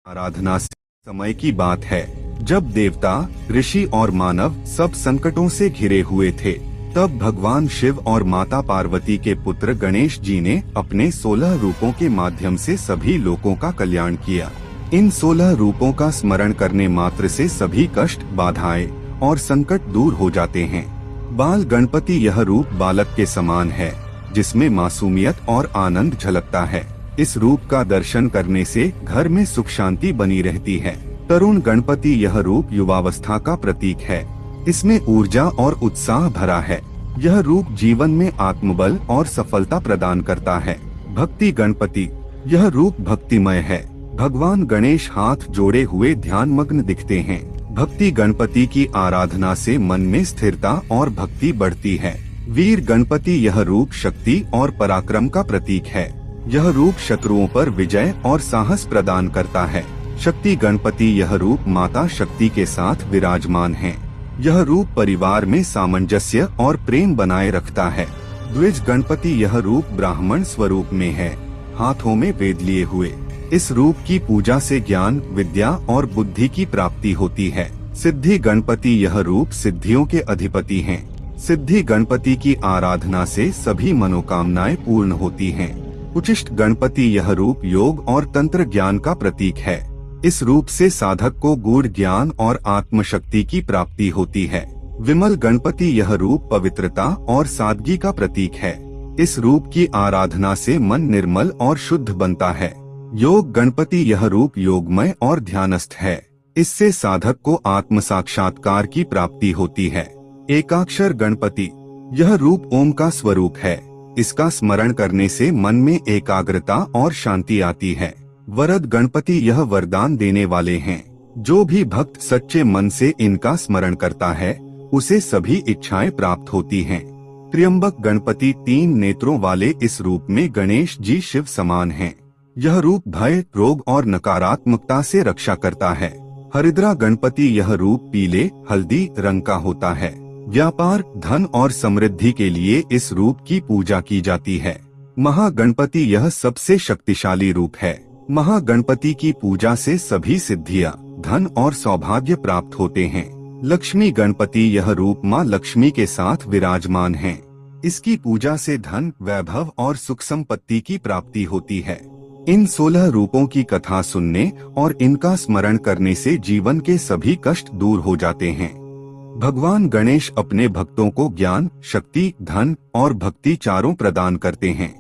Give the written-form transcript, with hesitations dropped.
आराधना से समय की बात है, जब देवता, ऋषि और मानव सब संकटों से घिरे हुए थे। तब भगवान शिव और माता पार्वती के पुत्र गणेश जी ने अपने 16 रूपों के माध्यम से सभी लोगों का कल्याण किया। इन 16 रूपों का स्मरण करने मात्र से सभी कष्ट, बाधाएं और संकट दूर हो जाते हैं। बाल गणपति यह रूप बालक के समान है, जिसमें मासूमियत और आनंद झलकता है। इस रूप का दर्शन करने से घर में सुख शांति बनी रहती है। तरुण गणपति यह रूप युवावस्था का प्रतीक है। इसमें ऊर्जा और उत्साह भरा है। यह रूप जीवन में आत्मबल और सफलता प्रदान करता है। भक्ति गणपति यह रूप भक्तिमय है। भगवान गणेश हाथ जोड़े हुए ध्यानमग्न दिखते हैं। भक्ति गणपति की आराधना से मन में स्थिरता और भक्ति बढ़ती है। वीर गणपति यह रूप शक्ति और पराक्रम का प्रतीक है। यह रूप शत्रुओं पर विजय और साहस प्रदान करता है। शक्ति गणपति यह रूप माता शक्ति के साथ विराजमान है। यह रूप परिवार में सामंजस्य और प्रेम बनाए रखता है। द्विज गणपति यह रूप ब्राह्मण स्वरूप में है, हाथों में वेद लिए हुए। इस रूप की पूजा से ज्ञान, विद्या और बुद्धि की प्राप्ति होती है। सिद्धि गणपति यह रूप सिद्धियों के अधिपति हैं। सिद्धि गणपति की आराधना से सभी मनोकामनाएं पूर्ण होती हैं। उचिष्ट गणपति यह रूप योग और तंत्र ज्ञान का प्रतीक है। इस रूप से साधक को गूढ़ ज्ञान और आत्मशक्ति की प्राप्ति होती है। विमल गणपति यह रूप पवित्रता और सादगी का प्रतीक है। इस रूप की आराधना से मन निर्मल और शुद्ध बनता है। योग गणपति यह रूप योगमय और ध्यानस्थ है। इससे साधक को आत्म साक्षात्कार की प्राप्ति होती है। एकाक्षर गणपति यह रूप ओम का स्वरूप है। इसका स्मरण करने से मन में एकाग्रता और शांति आती है। वरद गणपति यह वरदान देने वाले हैं। जो भी भक्त सच्चे मन से इनका स्मरण करता है, उसे सभी इच्छाएं प्राप्त होती हैं। त्र्यंबक गणपति 3 नेत्रों वाले इस रूप में गणेश जी शिव समान हैं। यह रूप भय, रोग और नकारात्मकता से रक्षा करता है। हरिद्रा गणपति यह रूप पीले, हल्दी रंग का होता है। व्यापार, धन और समृद्धि के लिए इस रूप की पूजा की जाती है। महागणपति यह सबसे शक्तिशाली रूप है। महागणपति की पूजा से सभी सिद्धियां, धन और सौभाग्य प्राप्त होते हैं। लक्ष्मी गणपति यह रूप माँ लक्ष्मी के साथ विराजमान है। इसकी पूजा से धन, वैभव और सुख संपत्ति की प्राप्ति होती है। इन 16 रूपों की कथा सुनने और इनका स्मरण करने से जीवन के सभी कष्ट दूर हो जाते हैं। भगवान गणेश अपने भक्तों को ज्ञान, शक्ति, धन और भक्ति चारों प्रदान करते हैं।